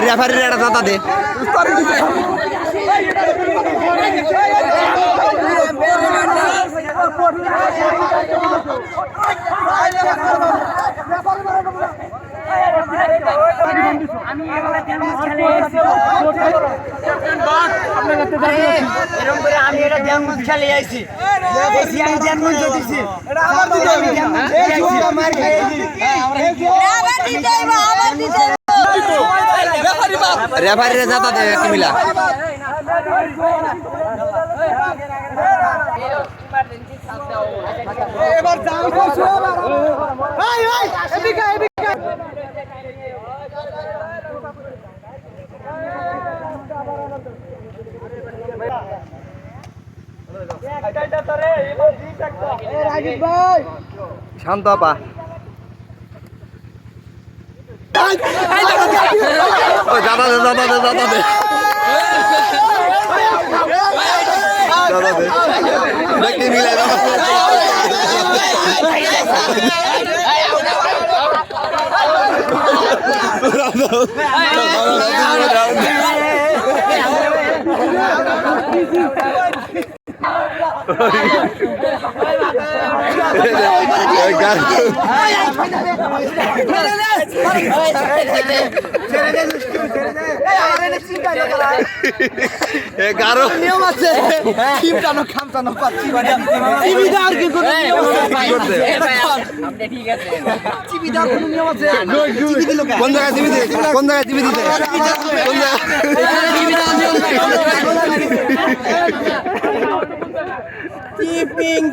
রেফারির একটা দাদা দে রেফারির দাদা দে কি মিলা এবার জাল করছো এই এই এদিকে এদিকে শান্ত আপা দাদা দে দাদা দে দাদা দে দাদা দে দেখি মিলে গারো নিয়ম আছে টিম টানো খাম টানো পাচ্ছি টিভি দাও কি কোনো নিয়ম আছে আপনি ঠিক আছে টিভি দাও কোনো নিয়ম আছে টিভি দিলো কোন জায়গায় টিভি দিতে কোন জায়গায় টিভি দিতে কোন জায়গায় টিভি দাও নিয়ম কিপিং